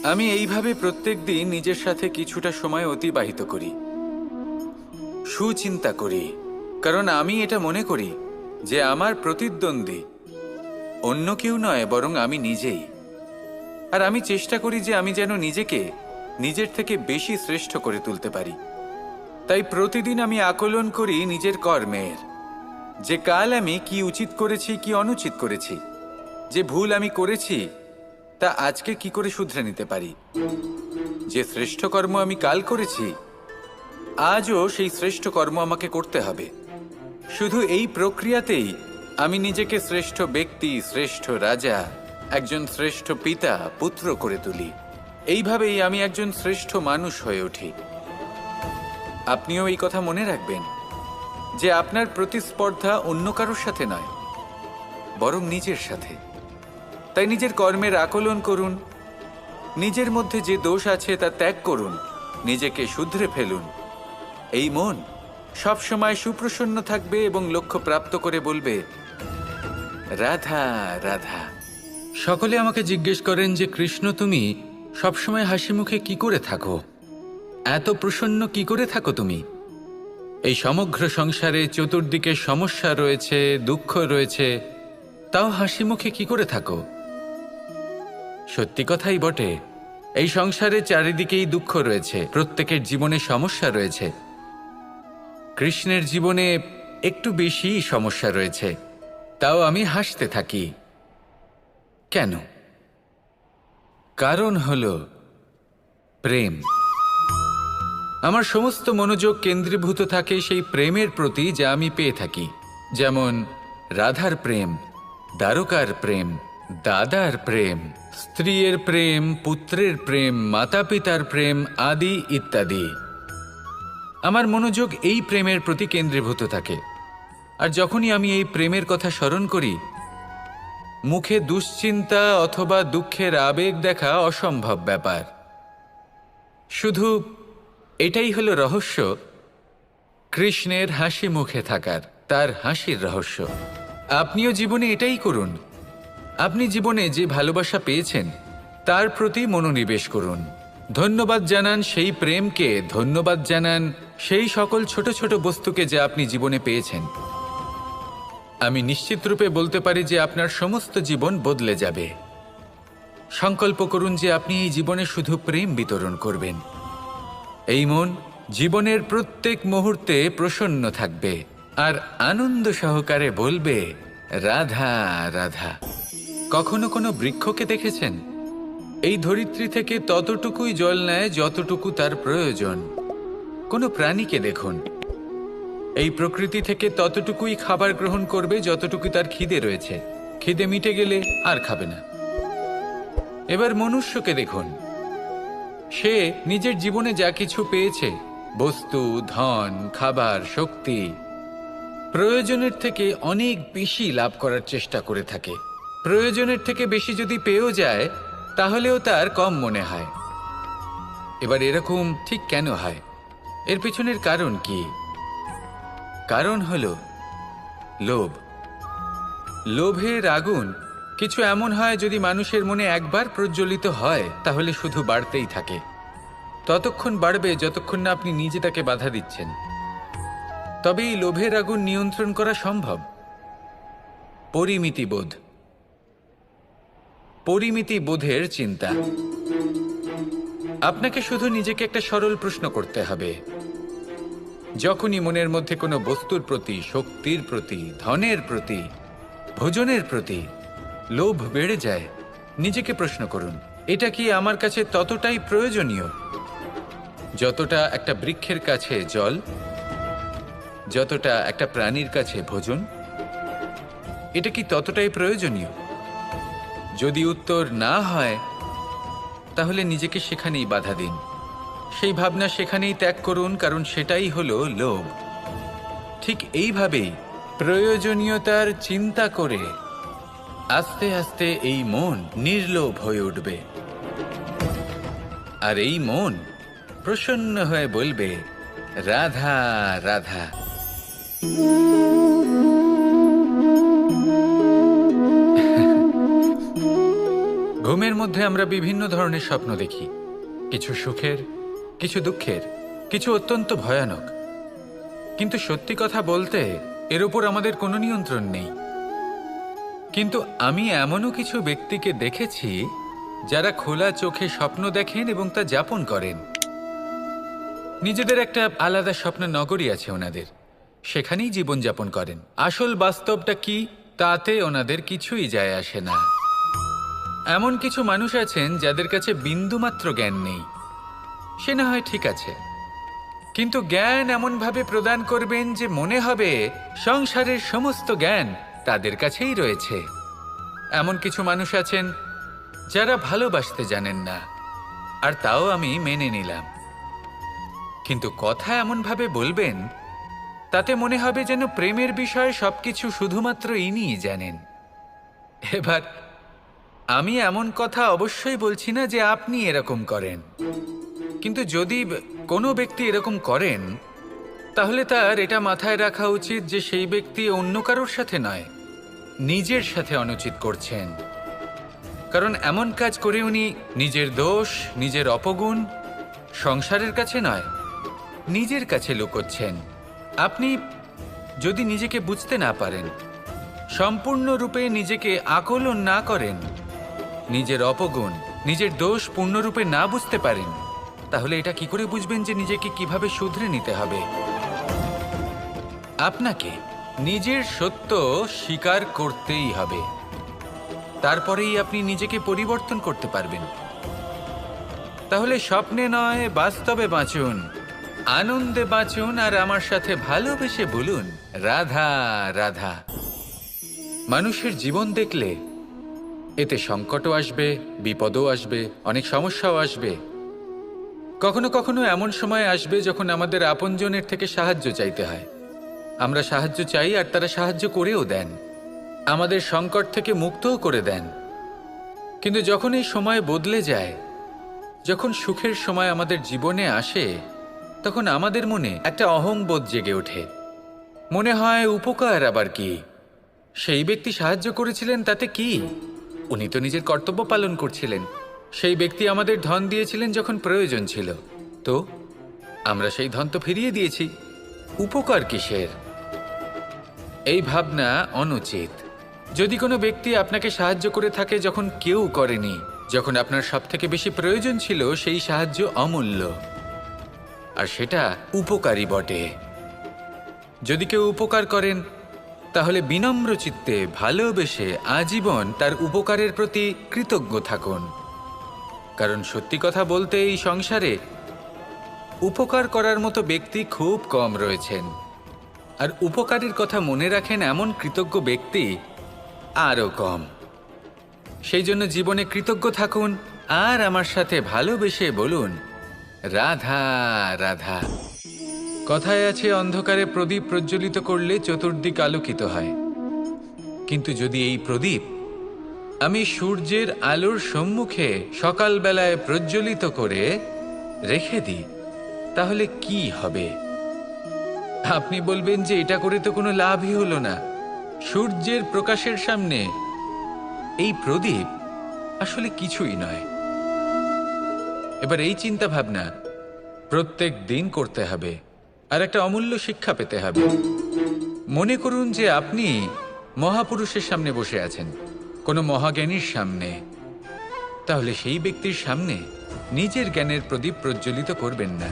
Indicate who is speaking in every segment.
Speaker 1: আমি এইভাবে প্রত্যেক দিন নিজের সাথে কিছুটা সময় অতিবাহিত করি, সুচিন্তা করি, কারণ আমি এটা মনে করি যে আমার প্রতিদ্বন্দ্বী অন্য কেউ নয়, বরং আমি নিজেই। আর আমি চেষ্টা করি যে আমি যেন নিজেকে নিজের থেকে বেশি শ্রেষ্ঠ করে তুলতে পারি। তাই প্রতিদিন আমি আকলন করি নিজের কর্মের, যে কাল আমি কি উচিত করেছি, কি অনুচিত করেছি, যে ভুল আমি করেছি তা আজকে কি করে শুধরে নিতে পারি। যে শ্রেষ্ঠ কর্ম আমি কাল করেছি, আজও সেই শ্রেষ্ঠ কর্ম আমাকে করতে হবে। শুধু এই প্রক্রিয়াতেই আমি নিজেকে শ্রেষ্ঠ ব্যক্তি, শ্রেষ্ঠ রাজা, একজন শ্রেষ্ঠ পিতা, পুত্র করে তুলি। এইভাবেই আমি একজন শ্রেষ্ঠ মানুষ হয়ে উঠি। আপনিও এই কথা মনে রাখবেন যে আপনার প্রতিস্পর্ধা অন্য কারোর সাথে নয়, বরং নিজের সাথে। তাই নিজের কর্মের আকলন করুন, নিজের মধ্যে যে দোষ আছে তা ত্যাগ করুন, নিজেকে শুধরে ফেলুন। এই মন সবসময় সুপ্রসন্ন থাকবে এবং লক্ষ্য প্রাপ্ত করে বলবে, রাধা রাধা। সকলে আমাকে জিজ্ঞেস করেন যে কৃষ্ণ, তুমি সবসময় হাসি মুখে কি করে থাকো, এত প্রসন্ন কি করে থাকো তুমি? এই সমগ্র সংসারে চতুর্দিকে সমস্যা রয়েছে, দুঃখ রয়েছে, তাও হাসি মুখে কি করে থাকো? সত্যি কথাই বটে, এই সংসারে চারিদিকেই দুঃখ রয়েছে, প্রত্যেকের জীবনে সমস্যা রয়েছে। কৃষ্ণের জীবনে একটু বেশি সমস্যা রয়েছে, তাও আমি হাসতে থাকি। কেন? কারণ হলো প্রেম। আমার সমস্ত মনোযোগ কেন্দ্রীভূত থাকে সেই প্রেমের প্রতি যা আমি পেয়ে থাকি। যেমন রাধার প্রেম, দ্বারকার প্রেম, দাদার প্রেম, স্ত্রীর প্রেম, পুত্রের প্রেম, মাতা পিতার প্রেম আদি ইত্যাদি। আমার মনোযোগ এই প্রেমের প্রতি কেন্দ্রীভূত থাকে। আর যখনই আমি এই প্রেমের কথা স্মরণ করি, মুখে দুশ্চিন্তা অথবা দুঃখের আবেগ দেখা অসম্ভব ব্যাপার। শুধু এটাই হলো রহস্য কৃষ্ণের হাসি মুখে থাকার, তার হাসির রহস্য। আপনিও জীবনে এটাই করুন। আপনি জীবনে যে ভালোবাসা পেয়েছেন তার প্রতি মনোনিবেশ করুন। ধন্যবাদ জানান সেই প্রেমকে, ধন্যবাদ জানান সেই সকল ছোট ছোট বস্তুকে যা আপনি জীবনে পেয়েছেন। আমি নিশ্চিত রূপে বলতে পারি যে আপনার সমস্ত জীবন বদলে যাবে। সংকল্প করুন যে আপনি এই জীবনে শুধু প্রেম বিতরণ করবেন। এই মন জীবনের প্রত্যেক মুহূর্তে প্রসন্ন থাকবে আর আনন্দ সহকারে বলবে, রাধা রাধা। কখনো কোনো বৃক্ষকে দেখেছেন? এই ধরিত্রী থেকে ততটুকুই জল নেয় যতটুকু তার প্রয়োজন। কোনো প্রাণীকে দেখুন, এই প্রকৃতি থেকে ততটুকুই খাবার গ্রহণ করবে যতটুকু তার খিদে রয়েছে। খিদে মিটে গেলে আর খাবে না। এবার মনুষ্যকে দেখুন, সে নিজের জীবনে যা কিছু পেয়েছে, বস্তু, ধন, খাবার, শক্তি, প্রয়োজনের থেকে অনেক বেশি লাভ করার চেষ্টা করে থাকে। প্রয়োজনের থেকে বেশি যদি পেয়েও যায় তাহলেও তার কম মনে হয়। এবার এরকম ঠিক কেন হয়? এর পিছনের কারণ কি? কারণ হলো লোভ। লোভের আগুন কিছু এমন হয়, যদি মানুষের মনে একবার প্রজ্বলিত হয় তাহলে শুধু বাড়তেই থাকে। ততক্ষণ বাড়বে যতক্ষণ না আপনি নিজে তাকে বাধা দিচ্ছেন। তবে এই লোভের আগুন নিয়ন্ত্রণ করা সম্ভব। পরিমিতিবোধ, পরিমিতিবোধের চিন্তা। আপনাকে শুধু নিজেকে একটা সরল প্রশ্ন করতে হবে। যখনই মনের মধ্যে কোনো বস্তুর প্রতি, শক্তির প্রতি, ধনের প্রতি, ভোজনের প্রতি লোভ বেড়ে যায়, নিজেকে প্রশ্ন করুন, এটা কি আমার কাছে ততটাই প্রয়োজনীয় যতটা একটা বৃক্ষের কাছে জল, যতটা একটা প্রাণীর কাছে ভোজন? এটা কি ততটাই প্রয়োজনীয়? যদি উত্তর না হয় তাহলে নিজেকে সেখানেই বাধা দিন, সেই ভাবনা সেখানেই ত্যাগ করুন, কারণ সেটাই হলো লোভ। ঠিক এইভাবেই প্রয়োজনীয়তার চিন্তা করে আস্তে আস্তে এই মন নির্লোভ হয়ে উঠবে। আর এই মন প্রসন্ন হয়ে বলবে, রাধা রাধা। ঘুমের মধ্যে আমরা বিভিন্ন ধরনের স্বপ্ন দেখি, কিছু সুখের, কিছু দুঃখের, কিছু অত্যন্ত ভয়ানক। কিন্তু সত্যি কথা বলতে এর উপর আমাদের কোনো নিয়ন্ত্রণ নেই। কিন্তু আমি এমনও কিছু ব্যক্তিকে দেখেছি যারা খোলা চোখে স্বপ্ন দেখেন এবং তা যাপন করেন। নিজেদের একটা আলাদা স্বপ্ন নগরী আছে ওনাদের, সেখানেই জীবনযাপন করেন। আসল বাস্তবটা কি তাতে ওনাদের কিছুই যায় আসে না। এমন কিছু মানুষ আছেন যাদের কাছে বিন্দুমাত্র জ্ঞান নেই, সে না হয় ঠিক আছে, কিন্তু জ্ঞান এমনভাবে প্রদান করবেন যে মনে হবে সংসারের সমস্ত জ্ঞান তাদের কাছেই রয়েছে। এমন কিছু মানুষ আছেন যারা ভালোবাসতে জানেন না, আর তাও আমি মেনে নিলাম, কিন্তু কথা এমনভাবে বলবেন তাতে মনে হবে যেন প্রেমের বিষয়ে সবকিছু শুধুমাত্র ইনিই জানেন। এবার আমি এমন কথা অবশ্যই বলছি না যে আপনি এরকম করেন, কিন্তু যদি কোনো ব্যক্তি এরকম করেন তাহলে তার এটা মাথায় রাখা উচিত যে সেই ব্যক্তি অন্য কারোর সাথে নয়, নিজের সাথে অনুচিত করছেন। কারণ এমন কাজ করে উনি নিজের দোষ, নিজের অপগুণ সংসারের কাছে নয়, নিজের কাছে লুকোচ্ছেন। আপনি যদি নিজেকে বুঝতে না পারেন, সম্পূর্ণরূপে নিজেকে আকলন না করেন, নিজের অপগুণ, নিজের দোষ পূর্ণরূপে না বুঝতে পারেন, তাহলে এটা কি করে বুঝবেন যে নিজেকে কিভাবে শুধরে নিতে হবে? আপনাকে নিজের সত্য স্বীকার করতেই হবে, তারপরেই আপনি নিজেকে পরিবর্তন করতে পারবেন। তাহলে স্বপ্নে নয়, বাস্তবে বাঁচুন, আনন্দে বাঁচুন, আর আমার সাথে ভালোবেসে বলুন রাধা রাধা। মানুষের জীবন দেখলে এতে সংকটও আসবে, বিপদও আসবে, অনেক সমস্যাও আসবে। কখনো কখনো এমন সময় আসবে যখন আমাদের আপনজনের থেকে সাহায্য চাইতে হয়। আমরা সাহায্য চাই আর তারা সাহায্য করেও দেন, আমাদের সংকট থেকে মুক্তও করে দেন। কিন্তু যখন এই সময় বদলে যায়, যখন সুখের সময় আমাদের জীবনে আসে, তখন আমাদের মনে একটা অহংবোধ জেগে ওঠে। মনে হয় উপকার আবার কি, সেই ব্যক্তি সাহায্য করেছিলেন তাতে কি, উনি তো নিজের কর্তব্য পালন করছিলেন। সেই ব্যক্তি আমাদের ধন দিয়েছিলেন যখন প্রয়োজন ছিল, তো আমরা সেই ধন তো ফিরিয়ে দিয়েছি, উপকার কিসের? এই ভাবনা অনুচিত। যদি কোনো ব্যক্তি আপনাকে সাহায্য করে থাকে যখন কেউ করেনি, যখন আপনার সবথেকে বেশি প্রয়োজন ছিল, সেই সাহায্য অমূল্য, আর সেটা উপকারী বটে। যদি কেউ উপকার করেন তাহলে বিনম্র চিত্তে ভালোবেসে আজীবন তার উপকারের প্রতি কৃতজ্ঞ থাকুন। কারণ সত্যি কথা বলতে এই সংসারে উপকার করার মতো ব্যক্তি খুব কম রয়েছেন, আর উপকারের কথা মনে রাখেন এমন কৃতজ্ঞ ব্যক্তি আরও কম। সেই জন্য জীবনে কৃতজ্ঞ থাকুন আর আমার সাথে ভালোবেসে বলুন রাধা রাধা। কথায় আছে অন্ধকারে প্রদীপ প্রজ্বলিত করলে চতুর্দিক আলোকিত হয়, কিন্তু যদি এই প্রদীপ আমি সূর্যের আলোর সম্মুখে সকালবেলায় প্রজ্বলিত করে রেখে দিই, তাহলে কি হবে? আপনি বলবেন যে এটা করে তো কোনো লাভই হলো না, সূর্যের প্রকাশের সামনে এই প্রদীপ আসলে কিছুই নয়। এবার এই চিন্তা ভাবনা প্রত্যেক দিন করতে হবে, আর একটা অমূল্য শিক্ষা পেতে হবে। মনে করুন যে আপনি মহাপুরুষের সামনে বসে আছেন, কোনো মহাজ্ঞানীর সামনে, তাহলে সেই ব্যক্তির সামনে নিজের জ্ঞানের প্রদীপ প্রজ্বলিত করবেন না,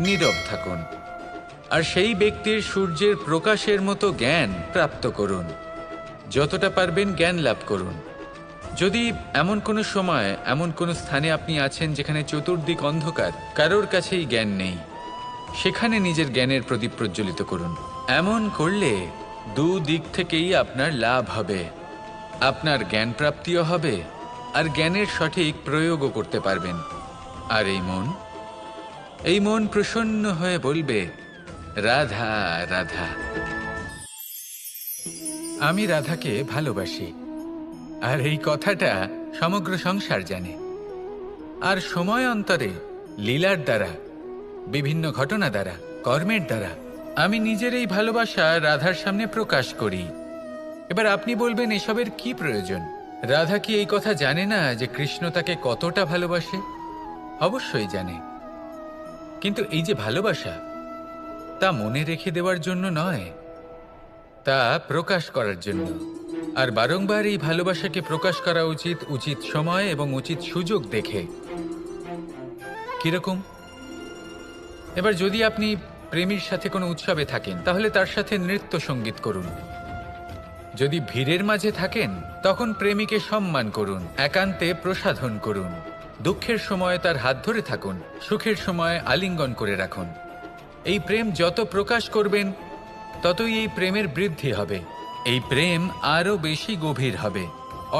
Speaker 1: নীরব থাকুন, আর সেই ব্যক্তির সূর্যের প্রকাশের মতো জ্ঞান প্রাপ্ত করুন। যতটা পারবেন জ্ঞান লাভ করুন। যদি এমন কোনো সময়, এমন কোনো স্থানে আপনি আছেন যেখানে চতুর্দিক অন্ধকার, কারোর কাছেই জ্ঞান নেই, সেখানে নিজের জ্ঞানের প্রদীপ প্রজ্বলিত করুন। এমন করলে দুদিক থেকেই আপনার লাভ হবে, আপনার জ্ঞান প্রাপ্তিও হবে, আর জ্ঞানের সঠিক প্রয়োগও করতে পারবেন। আর এই মন প্রসন্ন হয়ে বলবে রাধা রাধা। আমি রাধাকে ভালোবাসি, আর এই কথাটা সমগ্র সংসার জানে। আর সময় অন্তরে লীলার দ্বারা, বিভিন্ন ঘটনা দ্বারা, কর্মের দ্বারা আমি নিজের এই ভালোবাসা রাধার সামনে প্রকাশ করি। এবার আপনি বলবেন এসবের কি প্রয়োজন? রাধা কি এই কথা জানে না যে কৃষ্ণ তাকে কতটা ভালোবাসে? অবশ্যই জানে, কিন্তু এই যে ভালোবাসা, তা মনে রেখে দেওয়ার জন্য নয়, তা প্রকাশ করার জন্য। আর বারংবার এই ভালোবাসাকে প্রকাশ করা উচিত, উচিত সময় এবং উচিত সুযোগ দেখে। কিরকম? এবার যদি আপনি প্রেমীর সাথে কোনো উৎসবে থাকেন, তাহলে তার সাথে নৃত্য সঙ্গীত করুন। যদি ভিড়ের মাঝে থাকেন, তখন প্রেমীকে সম্মান করুন, একান্তে প্রসাধন করুন। দুঃখের সময় তার হাত ধরে থাকুন, সুখের সময় আলিঙ্গন করে রাখুন। এই প্রেম যত প্রকাশ করবেন, ততই এই প্রেমের বৃদ্ধি হবে। এই প্রেম আরো বেশি গভীর হবে,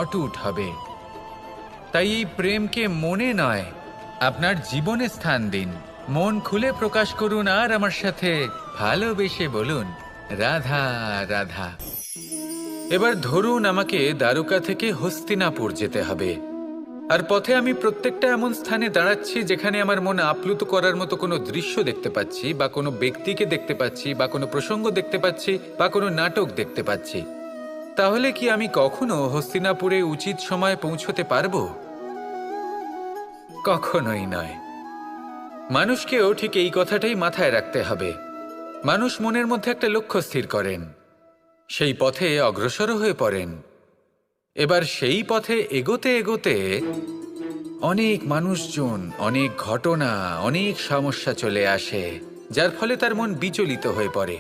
Speaker 1: অটুট হবে। তাই এই প্রেমকে মনে নয়, আপনার জীবনে স্থান দিন। মন খুলে প্রকাশ করুন আর আমার সাথে ভালোবেসে বলুন, রাধা রাধা। এবার ধরুন আমাকে দ্বারকা থেকে হস্তিনাপুর যেতে হবে, আর পথে আমি প্রত্যেকটা এমন স্থানে দাঁড়াচ্ছি যেখানে আমার মন আপ্লুত করার মতো কোনো দৃশ্য দেখতে পাচ্ছি, বা কোনো ব্যক্তিকে দেখতে পাচ্ছি, বা কোনো প্রসঙ্গ দেখতে পাচ্ছি, বা কোনো নাটক দেখতে পাচ্ছি। তাহলে কি আমি কখনো হস্তিনাপুরে উচিত সময়ে পৌঁছতে পারবো? কখনোই নয়। মানুষকেও ঠিক এই কথাটাই মাথায় রাখতে হবে। মানুষ মনের মধ্যে একটা লক্ষ্য স্থির করেন, সেই পথে অগ্রসর হয়ে পড়েন। এবার সেই পথে এগোতে এগোতে অনেক মানুষজন, অনেক ঘটনা, অনেক সমস্যা চলে আসে, যার ফলে তার মন বিচলিত হয়ে পড়ে।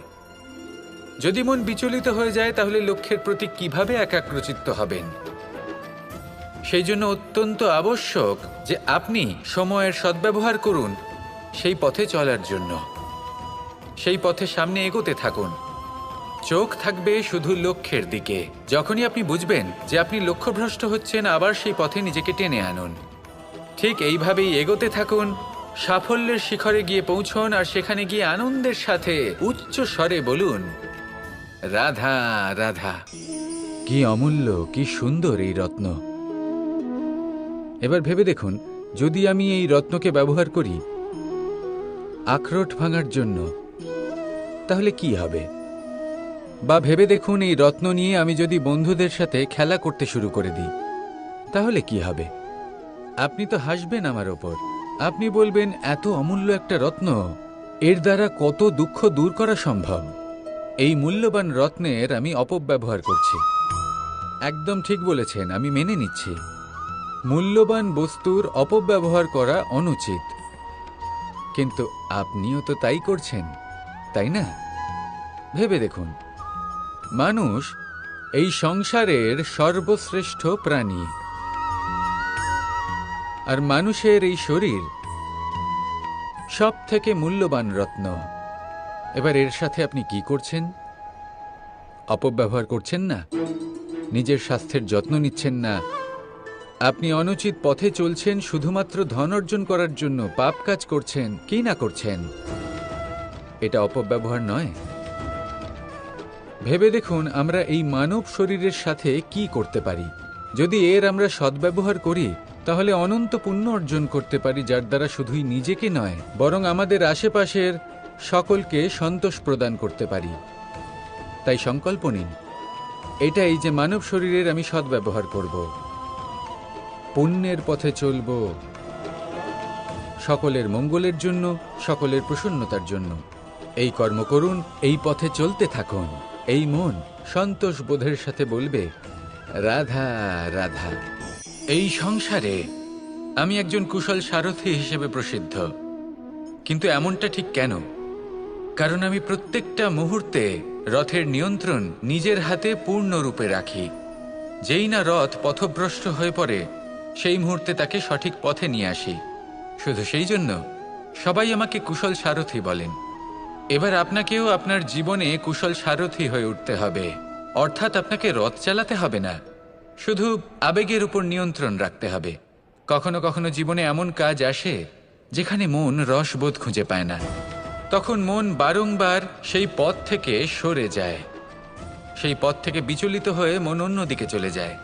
Speaker 1: যদি মন বিচলিত হয়ে যায়, তাহলে লক্ষ্যের প্রতি কিভাবে একাগ্রচিত্ত হবেন? সেই জন্য অত্যন্ত আবশ্যক যে আপনি সময়ের সদ্ব্যবহার করুন সেই পথে চলার জন্য। সেই পথে সামনে এগোতে থাকুন, চোখ থাকবে শুধু লক্ষ্যের দিকে। যখনই আপনি বুঝবেন যে আপনি লক্ষ্যভ্রষ্ট হচ্ছেন, আবার সেই পথে নিজেকে টেনে আনুন। ঠিক এইভাবেই এগোতে থাকুন, সাফল্যের শিখরে গিয়ে পৌঁছন, আর সেখানে গিয়ে আনন্দের সাথে উচ্চ স্বরে বলুন, রাধা রাধা। কি অমূল্য, কি সুন্দর এই রত্ন! এবার ভেবে দেখুন, যদি আমি এই রত্নকে ব্যবহার করি আখরোট ভাঙার জন্য, তাহলে কি হবে? বা ভেবে দেখুন, এই রত্ন নিয়ে আমি যদি বন্ধুদের সাথে খেলা করতে শুরু করে দিই, তাহলে কি হবে? আপনি তো হাসবেন আমার ওপর। আপনি বলবেন, এত অমূল্য একটা রত্ন, এর দ্বারা কত দুঃখ দূর করা সম্ভব। এই মূল্যবান রত্নের আমি অপব্যবহার করছি। একদম ঠিক বলেছেন, আমি মেনে নিচ্ছি। মূল্যবান বস্তুর অপব্যবহার করা অনুচিত, কিন্তু আপনিও তো তাই করছেন, তাই না? ভেবে দেখুন, মানুষ এই সংসারের সর্বশ্রেষ্ঠ প্রাণী, আর মানুষের এই শরীর সব থেকে মূল্যবান রত্ন। এবার এর সাথে আপনি কি করছেন? অপব্যবহার করছেন না, নিজের স্বাস্থ্যের যত্ন নিচ্ছেন না, আপনি অনুচিত পথে চলছেন শুধুমাত্র ধন অর্জন করার জন্য, পাপ কাজ করছেন। কি না করছেন? এটা অপব্যবহার নয়? ভেবে দেখুন, আমরা এই মানব শরীরের সাথে কি করতে পারি। যদি এর আমরা সদ্ব্যবহার করি, তাহলে অনন্ত পুণ্য অর্জন করতে পারি, যার দ্বারা শুধুই নিজেকে নয়, বরং আমাদের আশেপাশের সকলকে সন্তোষ প্রদান করতে পারি। তাই সংকল্প নিন, এটাই যে মানব শরীরের আমি সদ্ব্যবহার করব, পুণ্যের পথে চলব, সকলের মঙ্গলের জন্য, সকলের প্রসন্নতার জন্য। এই কর্ম করুন, এই পথে চলতে থাকুন। এই মন সন্তোষ বোধের সাথে বলবে, রাধা রাধা। এই সংসারে আমি একজন কুশল সারথি হিসেবে প্রসিদ্ধ, কিন্তু এমনটা ঠিক কেন? কারণ আমি প্রত্যেকটা মুহূর্তে রথের নিয়ন্ত্রণ নিজের হাতে পূর্ণরূপে রাখি। যেই না রথ পথভ্রষ্ট হয়ে পড়ে, সেই মুহূর্তে তাকে সঠিক পথে নিয়ে আসি। শুধু সেই জন্য সবাই আমাকে কুশল সারথি বলেন। এবার আপনাকেও আপনার জীবনে কুশল সারথি হয়ে উঠতে হবে, অর্থাৎ আপনাকে রথ চালাতে হবে না, শুধু আবেগের উপর নিয়ন্ত্রণ রাখতে হবে। কখনো কখনো জীবনে এমন কাজ আসে যেখানে মন রসবোধ খুঁজে পায় না, তখন মন বারংবার সেই পথ থেকে সরে যায়, সেই পথ থেকে বিচলিত হয়ে মন অন্যদিকে চলে যায়।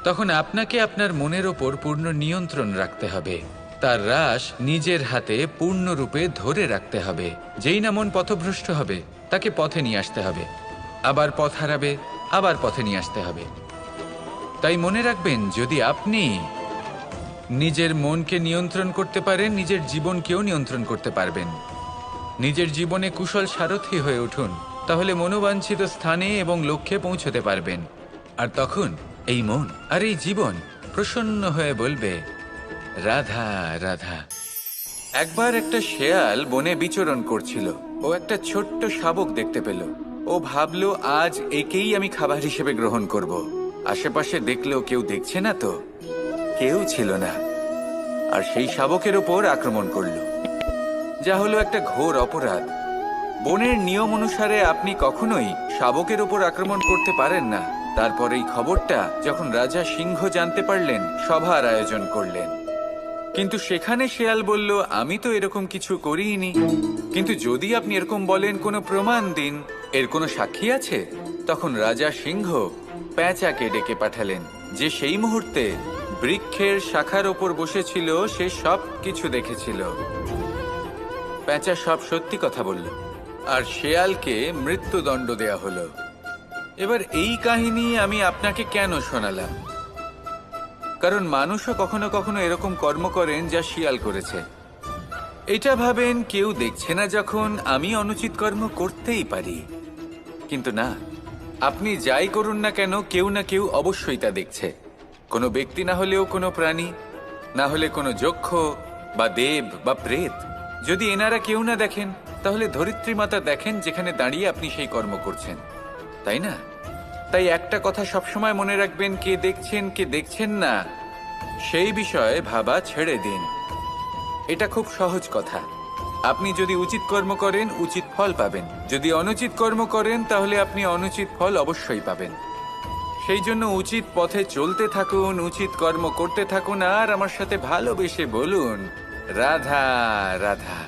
Speaker 1: তখন আপনাকে আপনার মনের ওপর পূর্ণ নিয়ন্ত্রণ রাখতে হবে, তার রাশ নিজের হাতে পূর্ণরূপে ধরে রাখতে হবে। যেই না মন পথভ্রষ্ট হবে, তাকে পথে নিয়ে আসতে হবে, আবার পথ হারাবে, আবার পথে নিয়ে আসতে হবে। তাই মনে রাখবেন, যদি আপনি নিজের মনকে নিয়ন্ত্রণ করতে পারেন, নিজের জীবনকেও নিয়ন্ত্রণ করতে পারবেন। নিজের জীবনে কুশল সারথি হয়ে উঠুন, তাহলে মনোবাঞ্ছিত স্থানে এবং লক্ষ্যে পৌঁছতে পারবেন। আর তখন এই মন আর এই জীবন প্রসন্ন হয়ে বলবে, রাধা রাধা। একবার একটা শেয়াল বনে বিচরণ করছিল। ও একটা ছোট্ট শাবক দেখতে পেল। ও ভাবলো, আজ একেই আমি খাবার হিসেবে গ্রহণ করব। আশেপাশে দেখলো কেউ দেখছে না তো, কেউ ছিল না। আর সেই শাবকের ওপর আক্রমণ করলো, যা হলো একটা ঘোর অপরাধ। বনের নিয়ম অনুসারে আপনি কখনোই শাবকের ওপর আক্রমণ করতে পারেন না। তারপর এই খবরটা যখন রাজা সিংহ জানতে পারলেন, সভার আয়োজন করলেন। কিন্তু সেখানে শেয়াল বলল, আমি তো এরকম কিছু করিনি। কিন্তু যদি আপনি এরকম বলেন, কোনো প্রমাণ দিন, এর কোনো সাক্ষী আছে? তখন রাজা সিংহ পেঁচাকে ডেকে পাঠালেন, যে সেই মুহূর্তে বৃক্ষের শাখার ওপর বসেছিল। সে সব কিছু দেখেছিল। পেঁচা সব সত্যি কথা বলল, আর শেয়ালকে মৃত্যুদণ্ড দেয়া হলো। এবার এই কাহিনী আমি আপনাকে কেন শোনালাম? কারণ মানুষও কখনো কখনো এরকম কর্ম করেন যা শিয়াল করেছে। এটা ভাবেন, কেউ দেখছে না যখন, আমি অনুচিত কর্ম করতেই পারি। কিন্তু না, আপনি যাই করুন না কেন, কেউ না কেউ অবশ্যই তা দেখছে। কোনো ব্যক্তি না হলেও কোনো প্রাণী, না হলে কোনো যক্ষ বা দেব বা প্রেত। যদি এনারা কেউ না দেখেন, তাহলে ধরিত্রী মাতা দেখেন, যেখানে দাঁড়িয়ে আপনি সেই কর্ম করছেন, তাই না? তাই একটা কথা সবসময় মনে রাখবেন, কে দেখছেন কে দেখছেন না সেই বিষয়ে ভাবা ছেড়ে দিন। এটা খুব সহজ কথা। আপনি যদি উচিত কর্ম করেন, উচিত ফল পাবেন। যদি অনুচিত কর্ম করেন, তাহলে আপনি অনুচিত ফল অবশ্যই পাবেন। সেই জন্য উচিত পথে চলতে থাকুন, উচিত কর্ম করতে থাকুন, আর আমার সাথে ভালোবেসে বলুন, রাধা রাধা।